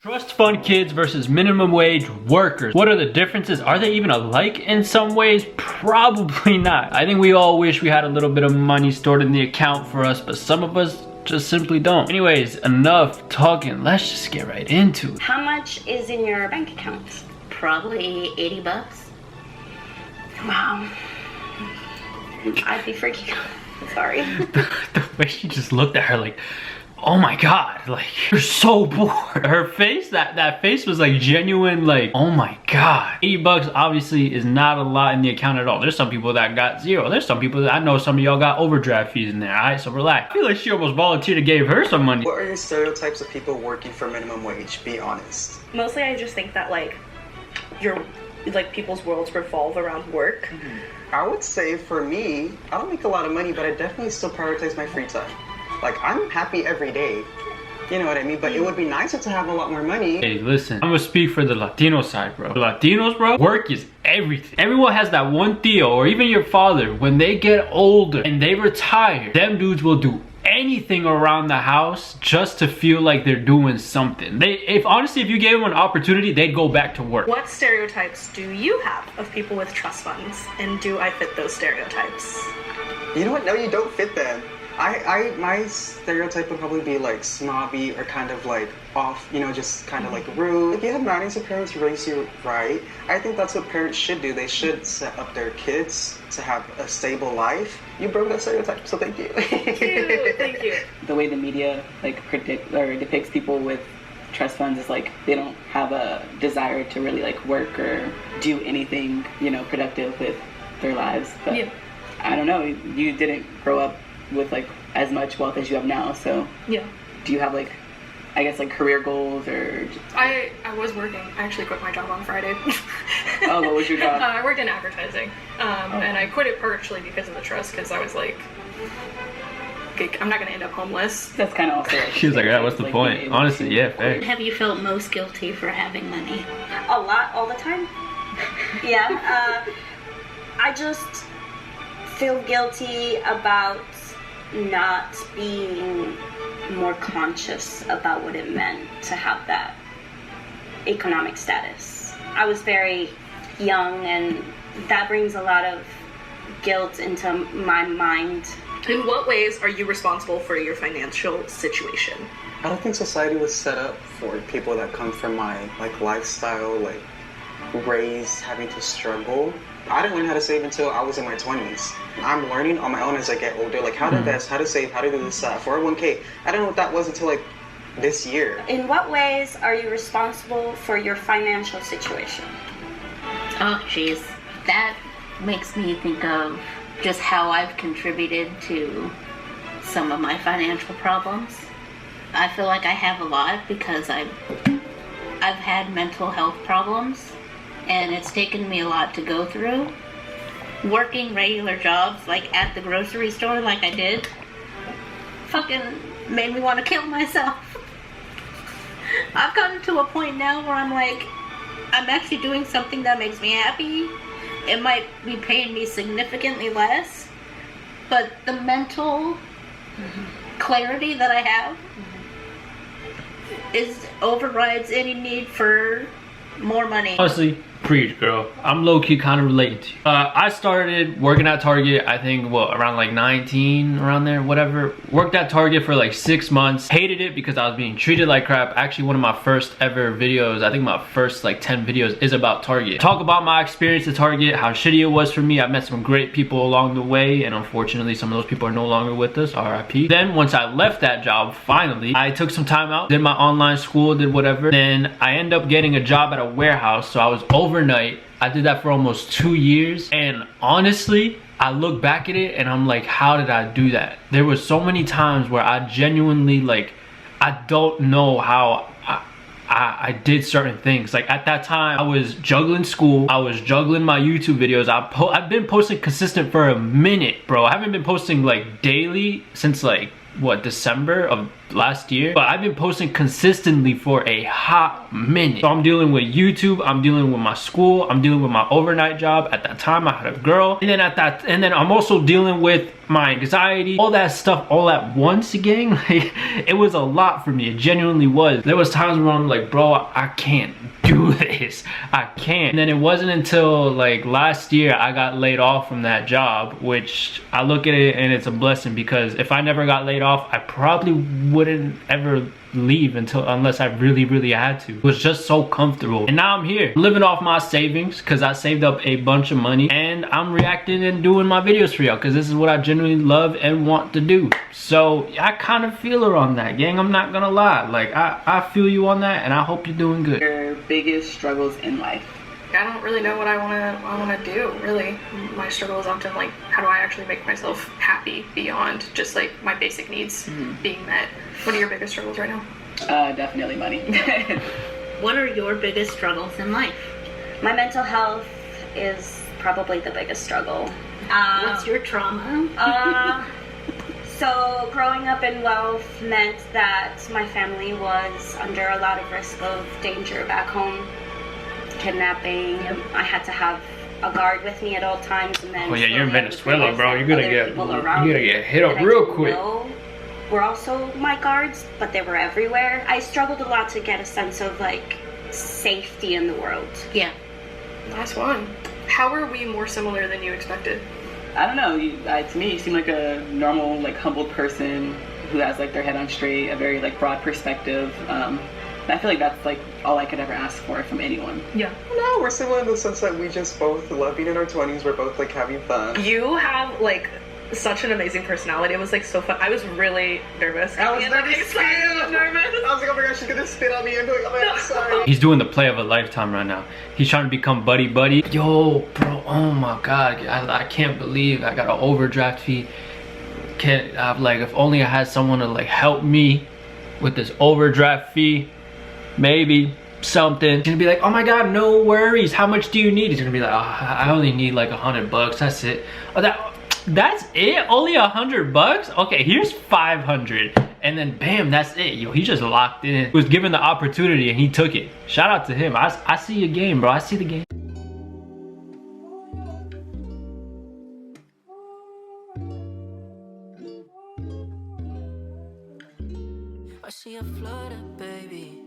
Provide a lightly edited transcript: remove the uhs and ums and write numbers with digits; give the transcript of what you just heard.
Trust fund kids versus minimum wage workers. What are the differences? Are they even alike in some ways? Probably not. I think we all wish we had a little bit of money stored in the account for us, but some of us just simply don't. Anyways, enough talking. Let's just get right into it. How much is in your bank account? Probably 80 bucks. Wow. I'd be freaking out. Sorry. The way she just looked at her like, oh my god, like, you're so bored. Her face, that face was like genuine, like, oh my god. 80 bucks obviously is not a lot in the account at all. There's some people that got zero. There's some people that I know some of y'all got overdraft fees in there, alright? So relax. I feel like she almost volunteered to give her some money. What are your stereotypes of people working for minimum wage? Be honest. Mostly I just think that like people's worlds revolve around work. I would say for me, I don't make a lot of money, but I definitely still prioritize my free time. Like, I'm happy every day. You know what I mean? But it would be nicer to have a lot more money. Hey, listen, I'm gonna speak for the Latino side, bro. The Latinos, bro, work is everything. Everyone has that one tío, or even your father, when they get older and they retire, them dudes will do anything around the house just to feel like they're doing something. Honestly, if you gave them an opportunity, they'd go back to work. What stereotypes do you have of people with trust funds? And do I fit those stereotypes? You know what? No, you don't fit them. My stereotype would probably be like snobby or kind of like off, you know, just kind of like rude. If you have manners, your parents raise you right. I think that's what parents should do. They should set up their kids to have a stable life. You broke that stereotype, so thank you. Thank you, thank you. The way the media like depicts people with trust funds is like they don't have a desire to really like work or do anything, you know, productive with their lives. But yeah. I don't know, you didn't grow up with like as much wealth as you have now, so yeah. Do you have like, I guess, like career goals or? I was working. I actually quit my job on Friday. Oh, what was your job? I worked in advertising, and I quit it partially because of the trust, because I was like, okay, I'm not gonna end up homeless. That's kind of also. She was like, yeah, what's the point? Honestly, yeah, fair. Have you felt most guilty for having money? A lot, all the time. Yeah. I just feel guilty about not being more conscious about what it meant to have that economic status. I was very young, and that brings a lot of guilt into my mind. In what ways are you responsible for your financial situation? I don't think society was set up for people that come from my like lifestyle, like raised having to struggle. I didn't learn how to save until I was in my 20s. I'm learning on my own as I get older, like how to invest, how to save, how to do this 401k. I don't know what that was until like this year. In what ways are you responsible for your financial situation? Oh, jeez. That makes me think of just how I've contributed to some of my financial problems. I feel like I have a lot because I've had mental health problems, and it's taken me a lot to go through. Working regular jobs, like at the grocery store like I did, fucking made me want to kill myself. I've gotten to a point now where I'm like, I'm actually doing something that makes me happy. It might be paying me significantly less, but the mental clarity that I have overrides any need for more money. Honestly, preach, girl. I'm low-key kind of relating to you. I started working at Target, I think, around like 19, around there, whatever. Worked at Target for like 6 months. Hated it because I was being treated like crap. Actually, one of my first ever videos, I think my first like 10 videos is about Target. Talk about my experience at Target, how shitty it was for me. I met some great people along the way, and unfortunately, some of those people are no longer with us, RIP. Then, once I left that job, finally, I took some time out, did my online school, did whatever. Then, I ended up getting a job at a warehouse, so I was overnight. I did that for almost 2 years, and honestly, I look back at it and I'm like, how did I do that? There were so many times where I genuinely, like, I don't know how I did certain things. Like at that time, I was juggling school, I was juggling my YouTube videos. I've been posting consistent for a minute, bro. I haven't been posting like daily since like, what, December of last year, but I've been posting consistently for a hot minute. So I'm dealing with YouTube, I'm dealing with my school, I'm dealing with my overnight job. At that time I had a girl, and then I'm also dealing with my anxiety, all that stuff all at once again. Like, it was a lot for me. It genuinely was. There was times where I'm like, bro, I can't do this. I can't. And then it wasn't until like last year I got laid off from that job, which I look at it and it's a blessing, because if I never got laid off, I probably wouldn't ever leave unless I really had to. It was just so comfortable. And now I'm here living off my savings, because I saved up a bunch of money, and I'm reacting and doing my videos for y'all because this is what I genuinely love and want to do. So I kind of feel her on that, gang. I'm not gonna lie. Like I feel you on that, and I hope you're doing good. Your biggest struggles in life? I don't really know what I wanna do, really. My struggle is often like, how do I actually make myself happy beyond just like my basic needs being met? What are your biggest struggles right now? Definitely money. What are your biggest struggles in life? My mental health is probably the biggest struggle. What's your trauma? So growing up in wealth meant that my family was under a lot of risk of danger back home. Kidnapping. I had to have a guard with me at all times, and then Oh yeah, you're in slowly I would Venezuela, realize bro. that You're gonna other get people around me hit up that I real didn't quick. know were also my guards, but they were everywhere. I struggled a lot to get a sense of like safety in the world. Yeah. Last one. How are we more similar than you expected? I don't know. To me, you seem like a normal, like humbled person who has like their head on straight, a very like broad perspective. And I feel like that's like all I could ever ask for from anyone. Yeah. No, we're similar in the sense that we just both love being in our 20s. We're both like having fun. You have like such an amazing personality. It was like so fun. I was really nervous. I was nervous. I was like, oh my gosh, she's gonna spit on me and be like, oh my god, sorry. He's doing the play of a lifetime right now. He's trying to become buddy. Yo, bro, oh my god, I can't believe I got an overdraft fee. If only I had someone to like help me with this overdraft fee, maybe something. He's gonna be like, oh my god, no worries, how much do you need? He's gonna be like, oh, I only need like $100, that's it. Oh, that's it? Only $100? Okay, here's 500. And then bam, that's it. Yo, he just locked in. He was given the opportunity and he took it. Shout out to him. I see your game, bro. I see the game. I see a flutter, baby.